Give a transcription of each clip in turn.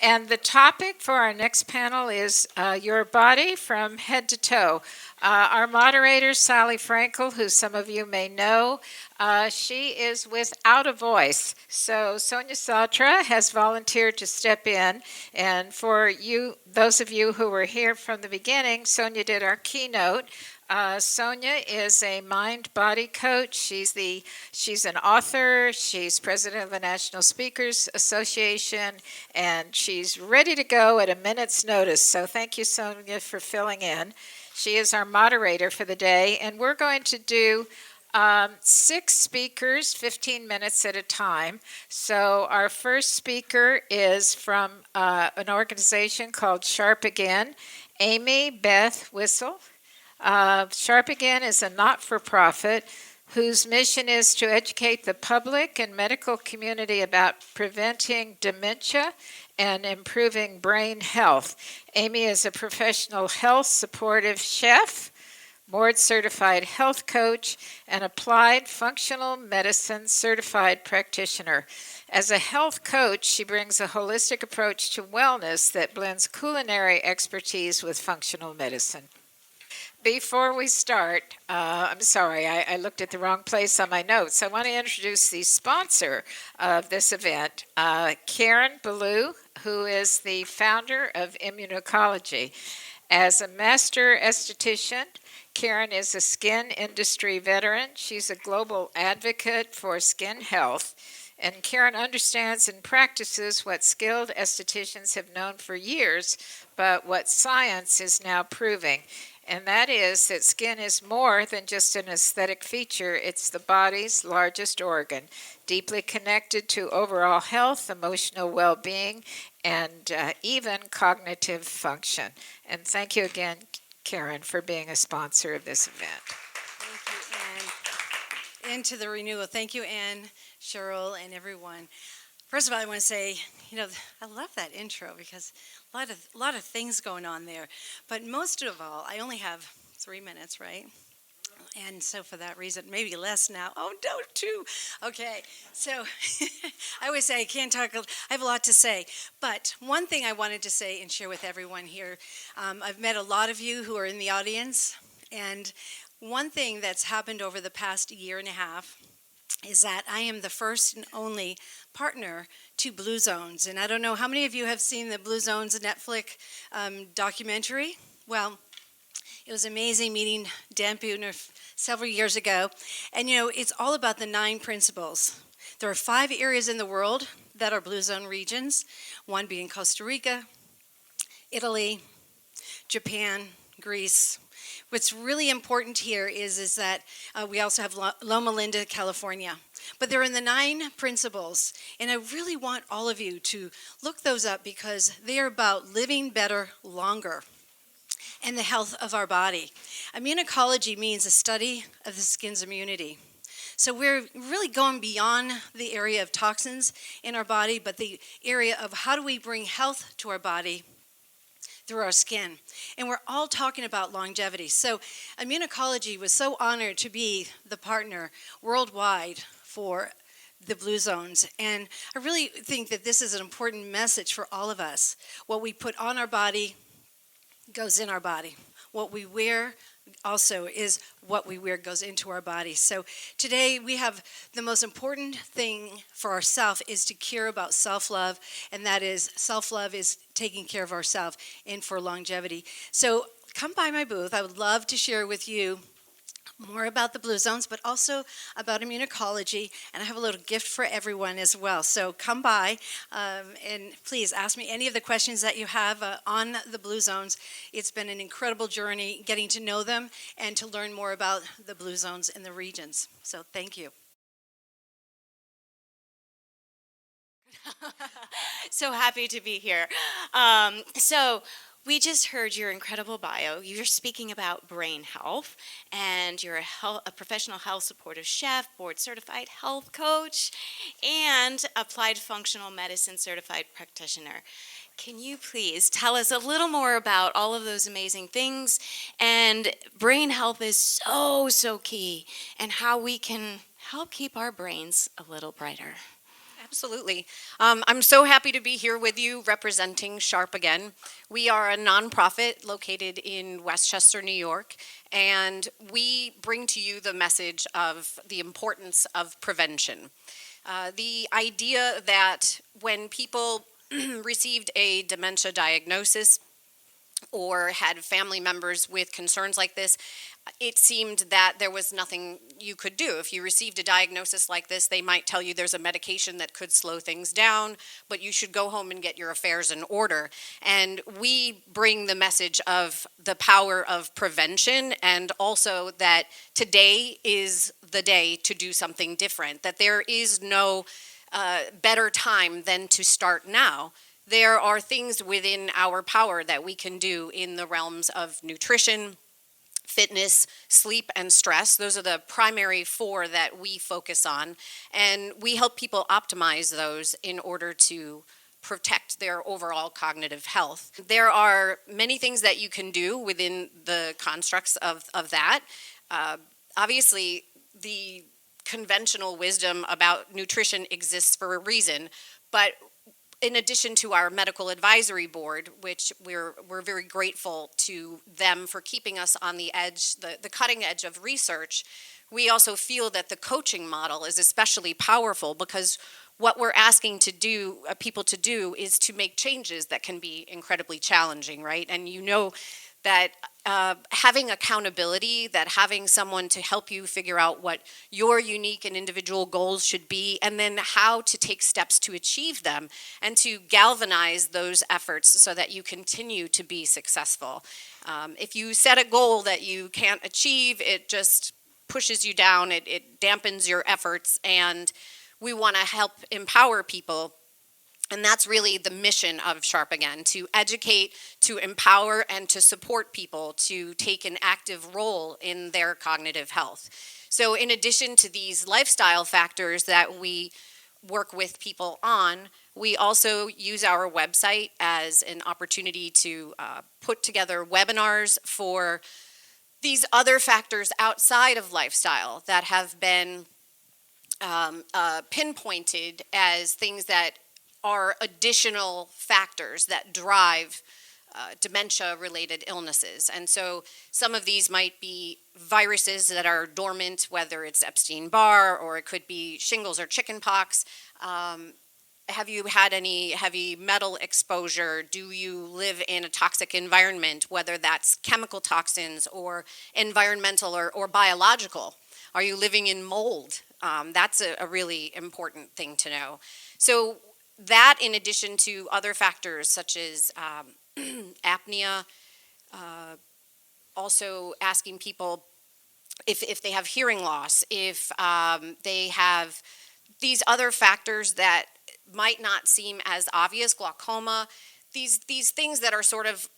And the topic for our next panel is your body from head to toe. Our moderator, Sally Frankel, who some of you may know, she is without a voice. So Sonia Satra has volunteered to step in. And for you, those of you who were here from the beginning, Sonia did our keynote. Sonia is a mind-body coach. She's an author. She's president of the National Speakers Association, and she's ready to go at a minute's notice. So thank you, Sonia, for filling in. She is our moderator for the day, and we're going to do 6 speakers, 15 minutes at a time. So our first speaker is from an organization called Sharp Again, Amybeth Whissel. Sharp Again is a not-for-profit whose mission is to educate the public and medical community about preventing dementia and improving brain health. Amy is a professional health supportive chef, board-certified health coach, and applied functional medicine certified practitioner. As a health coach, she brings a holistic approach to wellness that blends culinary expertise with functional medicine. Before we start, I'm sorry, I looked at the wrong place on my notes. I want to introduce the sponsor of this event, Karen Ballou, who is the founder of Immunology. As a master esthetician, Karen is a skin industry veteran. She's a global advocate for skin health. And Karen understands and practices what skilled estheticians have known for years, but what science is now proving. And that is that skin is more than just an aesthetic feature. It's the body's largest organ, deeply connected to overall health, emotional well-being, and even cognitive function. And thank you again, Karen, for being a sponsor of this event. Thank you, Ann. Into the Renewal. Thank you, Ann, Cheryl, and everyone. First of all, I want to say, I love that intro because a lot of things going on there. But most of all, I only have 3 minutes, right? And so for that reason, maybe less now. Oh, no, 2. Okay. So I always say I can't talk. I have a lot to say. But one thing I wanted to say and share with everyone here, I've met a lot of you who are in the audience. And one thing that's happened over the past year and a half is that I am the first and only partner to Blue Zones. And I don't know how many of you have seen the Blue Zones Netflix documentary. Well, it was amazing meeting Dan Buettner several years ago. And it's all about the 9 principles. There are 5 areas in the world that are Blue Zone regions, one being Costa Rica, Italy, Japan, Greece. What's really important here is that we also have Loma Linda, California. But they're in the 9 principles, and I really want all of you to look those up because they are about living better longer and the health of our body. Immunology means a study of the skin's immunity. So we're really going beyond the area of toxins in our body, but the area of how do we bring health to our body through our skin. And we're all talking about longevity. So Immunology was so honored to be the partner worldwide for the Blue Zones. And I really think that this is an important message for all of us. What we put on our body goes in our body. What we wear also is what we wear goes into our body. So today we have the most important thing for ourselves is to care about self-love, and that is self-love is taking care of ourselves and for longevity. So come by my booth. I would love to share with you more about the Blue Zones, but also about Immunology, and I have a little gift for everyone as well. So come by and please ask me any of the questions that you have on the Blue Zones. It's been an incredible journey getting to know them and to learn more about the Blue Zones and the regions. So thank you. So happy to be here. We just heard your incredible bio. You're speaking about brain health, and you're a professional health supportive chef, board-certified health coach, and applied functional medicine certified practitioner. Can you please tell us a little more about all of those amazing things? And brain health is so key, and how we can help keep our brains a little brighter. Absolutely. I'm so happy to be here with you representing Sharp again. We are a nonprofit located in Westchester, New York, and we bring to you the message of the importance of prevention. The idea that when people received a dementia diagnosis or had family members with concerns like this, it seemed that there was nothing you could do. If you received a diagnosis like this, they might tell you there's a medication that could slow things down, but you should go home and get your affairs in order. And we bring the message of the power of prevention, and also that today is the day to do something different, that there is no better time than to start now. There are things within our power that we can do in the realms of nutrition, fitness, sleep, and stress. Those are the primary four that we focus on, and we help people optimize those in order to protect their overall cognitive health. There are many things that you can do within the constructs of that. Obviously, the conventional wisdom about nutrition exists for a reason, but in addition to our medical advisory board, which we're very grateful to them for keeping us on the edge, the cutting edge of research, we also feel that the coaching model is especially powerful, because what we're asking people to do is to make changes that can be incredibly challenging, right? And you know that having accountability, that having someone to help you figure out what your unique and individual goals should be, and then how to take steps to achieve them, and to galvanize those efforts so that you continue to be successful. If you set a goal that you can't achieve, it just pushes you down, it dampens your efforts, and we want to help empower people. And that's really the mission of Sharp Again, to educate, to empower, and to support people to take an active role in their cognitive health. So in addition to these lifestyle factors that we work with people on, we also use our website as an opportunity to put together webinars for these other factors outside of lifestyle that have been pinpointed as things that are additional factors that drive dementia-related illnesses. And so some of these might be viruses that are dormant, whether it's Epstein-Barr, or it could be shingles or chickenpox. Have you had any heavy metal exposure? Do you live in a toxic environment, whether that's chemical toxins or environmental or biological? Are you living in mold? That's a really important thing to know. So that, in addition to other factors such as apnea, also asking people if they have hearing loss, if they have these other factors that might not seem as obvious, glaucoma, these things that are sort of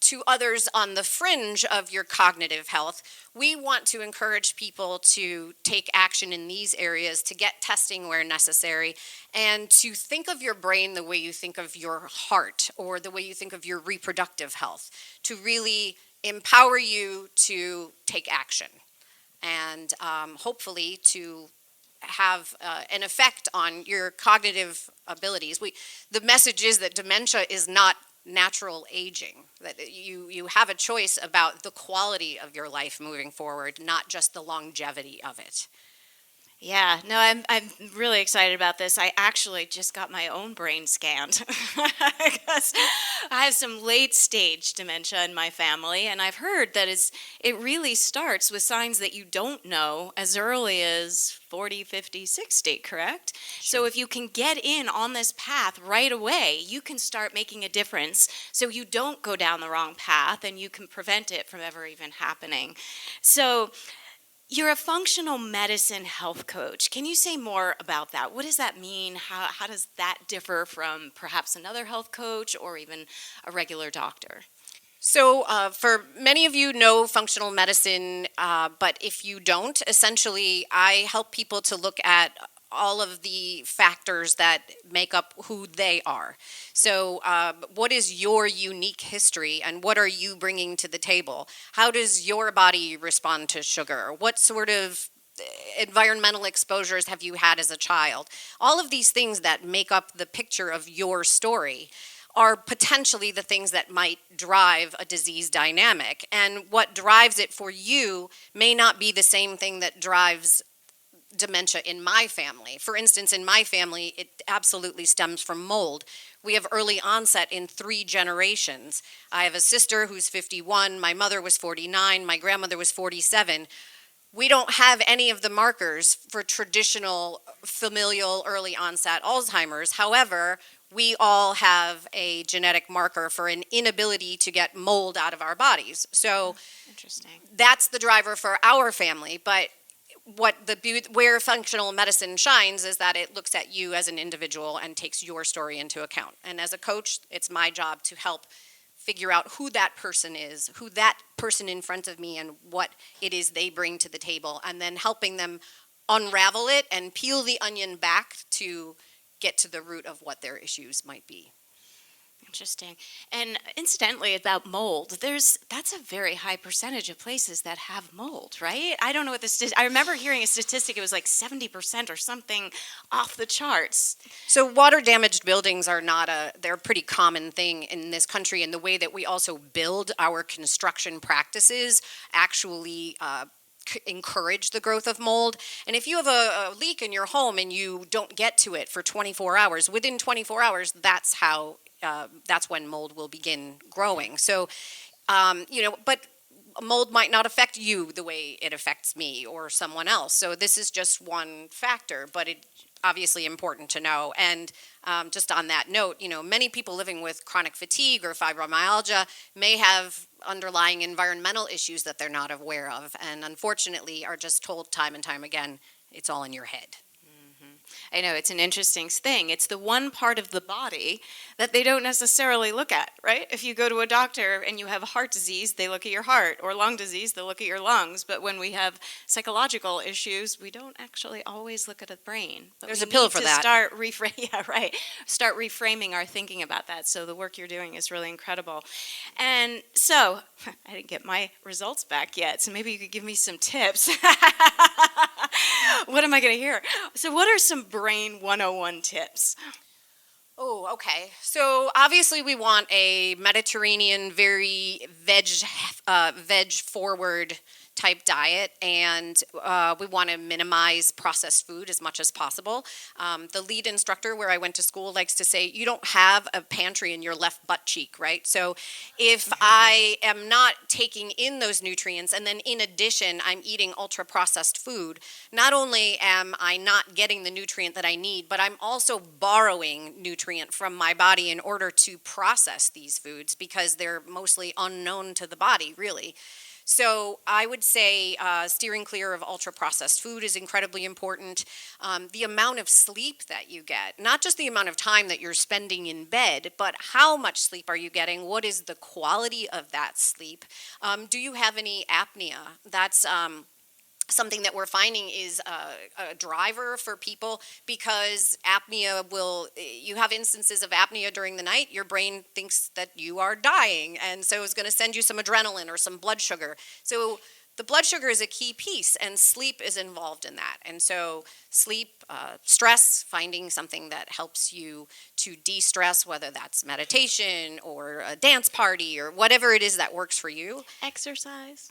to others on the fringe of your cognitive health. We want to encourage people to take action in these areas, to get testing where necessary, and to think of your brain the way you think of your heart, or the way you think of your reproductive health, to really empower you to take action, and hopefully to have an effect on your cognitive abilities. The message is that dementia is not natural aging, that you have a choice about the quality of your life moving forward, not just the longevity of it. Yeah, no, I'm really excited about this. I actually just got my own brain scanned because I have some late stage dementia in my family, and I've heard that it really starts with signs that you don't know as early as 40, 50, 60, correct? Sure. So if you can get in on this path right away, you can start making a difference so you don't go down the wrong path, and you can prevent it from ever even happening. So you're a functional medicine health coach. Can you say more about that? What does that mean? How does that differ from perhaps another health coach or even a regular doctor? So for many of you know functional medicine, but if you don't, essentially I help people to look at all of the factors that make up who they are. So what is your unique history, and what are you bringing to the table? How does your body respond to sugar? What sort of environmental exposures have you had as a child? All of these things that make up the picture of your story are potentially the things that might drive a disease dynamic. And what drives it for you may not be the same thing that drives dementia in my family. For instance, in my family, it absolutely stems from mold. We have early onset in 3 generations. I have a sister who's 51, my mother was 49, my grandmother was 47. We don't have any of the markers for traditional familial early onset Alzheimer's. However, we all have a genetic marker for an inability to get mold out of our bodies. So Interesting. that's the driver for our family. But where functional medicine shines is that it looks at you as an individual and takes your story into account. And as a coach, it's my job to help figure out who that person is, who that person in front of me, and what it is they bring to the table, and then helping them unravel it and peel the onion back to get to the root of what their issues might be. Interesting. And incidentally, about mold, that's a very high percentage of places that have mold, right? I don't know what this. I remember hearing a statistic. It was like 70% or something off the charts. So water damaged buildings are they're a pretty common thing in this country, and the way that we also build our construction practices actually encourage the growth of mold. And if you have a leak in your home and you don't get to it for 24 hours, within 24 hours, that's when mold will begin growing. So, but mold might not affect you the way it affects me or someone else. So this is just one factor, but it's obviously important to know. And just on that note, many people living with chronic fatigue or fibromyalgia may have underlying environmental issues that they're not aware of, and unfortunately are just told time and time again, it's all in your head. I know, it's an interesting thing. It's the one part of the body that they don't necessarily look at, right? If you go to a doctor and you have a heart disease, they look at your heart, or lung disease, they look at your lungs. But when we have psychological issues, we don't actually always look at the brain. But There's a pill for that. Start reframing our thinking about that. So the work you're doing is really incredible. And so, I didn't get my results back yet, so maybe you could give me some tips. What am I going to hear? So what are some Brain 101 tips? Oh, okay. So obviously we want a Mediterranean, very veg forward type diet, and we want to minimize processed food as much as possible. The lead instructor where I went to school likes to say, you don't have a pantry in your left butt cheek, right? So if I am not taking in those nutrients, and then in addition I'm eating ultra processed food, not only am I not getting the nutrient that I need, but I'm also borrowing nutrient from my body in order to process these foods, because they're mostly unknown to the body, really. So I would say steering clear of ultra-processed food is incredibly important. The amount of sleep that you get, not just the amount of time that you're spending in bed, but how much sleep are you getting? What is the quality of that sleep? Do you have any apnea? That's something that we're finding is a driver for people, because you have instances of apnea during the night, your brain thinks that you are dying, and so it's going to send you some adrenaline or some blood sugar. So the blood sugar is a key piece, and sleep is involved in that. And so sleep, stress, finding something that helps you to de-stress, whether that's meditation or a dance party or whatever it is that works for you. Exercise.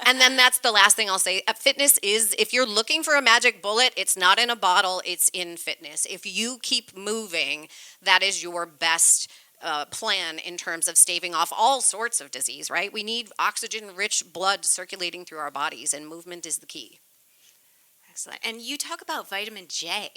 And then that's the last thing I'll say. Fitness is, if you're looking for a magic bullet, it's not in a bottle, it's in fitness. If you keep moving, that is your best plan in terms of staving off all sorts of disease, right? We need oxygen-rich blood circulating through our bodies, and movement is the key. Excellent. And you talk about vitamin J.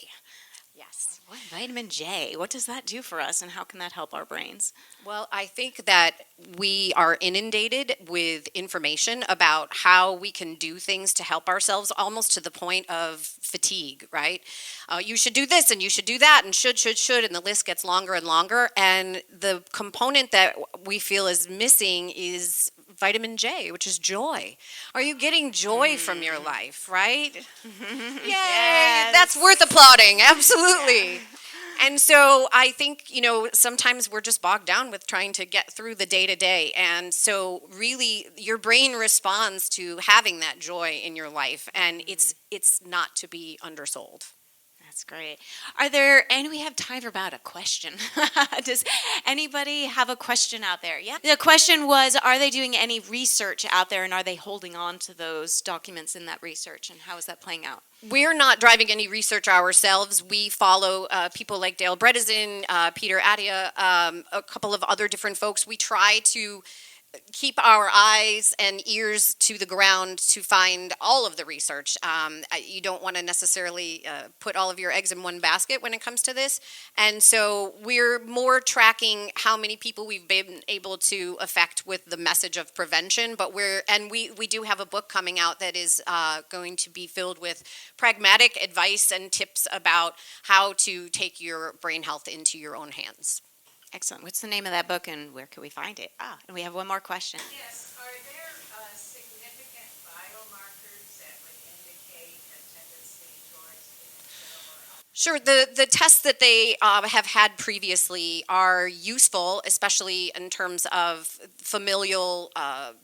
Yes. What vitamin J? What does that do for us, and how can that help our brains? Well, I think that we are inundated with information about how we can do things to help ourselves, almost to the point of fatigue, right? You should do this, and you should do that, and should, and the list gets longer and longer. And the component that we feel is missing is vitamin J, which is joy. Are you getting joy from your life, right? Yay! Yes. That's worth applauding, absolutely. And so I think, sometimes we're just bogged down with trying to get through the day to day. And so really your brain responds to having that joy in your life, and it's not to be undersold. That's great. And we have time for about a question. Does anybody have a question out there? Yeah. The question was, are they doing any research out there, and are they holding on to those documents in that research, and how is that playing out? We're not driving any research ourselves. We follow people like Dale Bredesen, Peter Attia, a couple of other different folks. We try to keep our eyes and ears to the ground to find all of the research. You don't want to necessarily put all of your eggs in one basket when it comes to this. And so we're more tracking how many people we've been able to affect with the message of prevention. But we do have a book coming out that is going to be filled with pragmatic advice and tips about how to take your brain health into your own hands. Excellent. What's the name of that book, and where can we find it? And we have one more question. Yes, are there significant biomarkers that would indicate a tendency towards dementia? Sure. The tests that they have had previously are useful, especially in terms of familial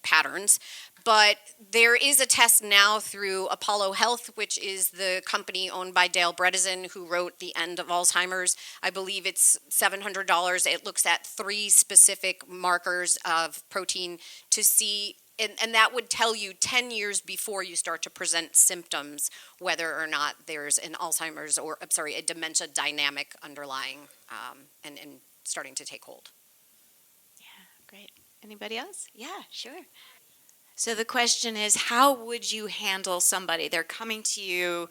patterns. But there is a test now through Apollo Health, which is the company owned by Dale Bredesen, who wrote The End of Alzheimer's. I believe it's $700. It looks at 3 specific markers of protein to see, and that would tell you 10 years before you start to present symptoms, whether or not there's an Alzheimer's a dementia dynamic underlying and starting to take hold. Yeah, great. Anybody else? Yeah, sure. So the question is, how would you handle somebody? They're coming to you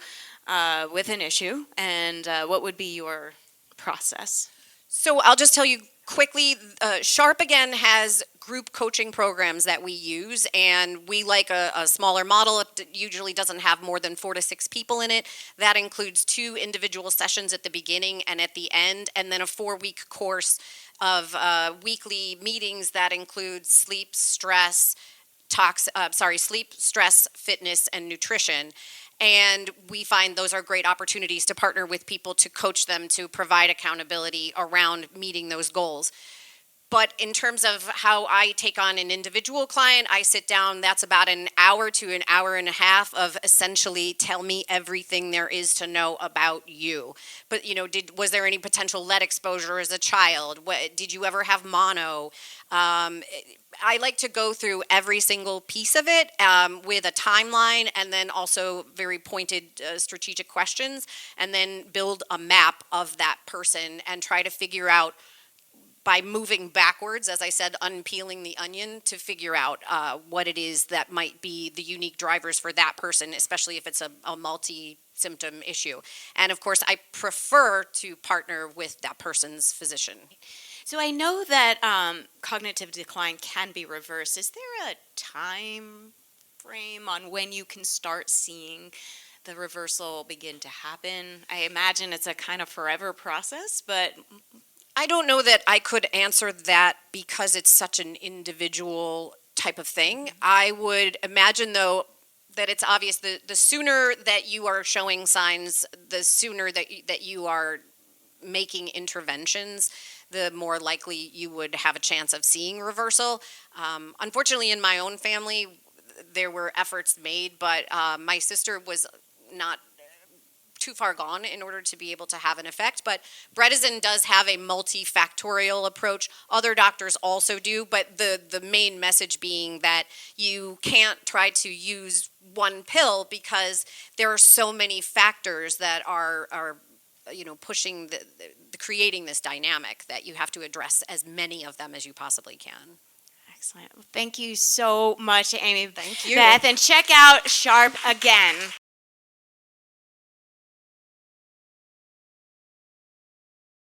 with an issue, and what would be your process? So I'll just tell you quickly, Sharp again has group coaching programs that we use, and we like a smaller model. It usually doesn't have more than 4 to 6 people in it. That includes 2 individual sessions at the beginning and at the end, and then a 4-week course of weekly meetings that include sleep, stress, fitness, and nutrition. And we find those are great opportunities to partner with people to coach them to provide accountability around meeting those goals. But in terms of how I take on an individual client, I sit down, that's about an hour to an hour and a half of essentially tell me everything there is to know about you. But, was there any potential lead exposure as a child? Did you ever have mono? I like to go through every single piece of it with a timeline, and then also very pointed strategic questions, and then build a map of that person and try to figure out, by moving backwards, as I said, unpeeling the onion, to figure out what it is that might be the unique drivers for that person, especially if it's a multi-symptom issue. And of course, I prefer to partner with that person's physician. So I know that cognitive decline can be reversed. Is there a time frame on when you can start seeing the reversal begin to happen? I imagine it's a kind of forever process, but I don't know that I could answer that because it's such an individual type of thing. I would imagine, though, that it's obvious that the sooner that you are showing signs, the sooner that you are making interventions, the more likely you would have a chance of seeing reversal. Unfortunately, in my own family, there were efforts made, but my sister was not too far gone in order to be able to have an effect. But Bredesen does have a multifactorial approach. Other doctors also do, but the main message being that you can't try to use one pill because there are so many factors that are pushing creating this dynamic that you have to address as many of them as you possibly can. Excellent. Well, thank you so much, Amy. Thank you. Beth, and check out Sharp again.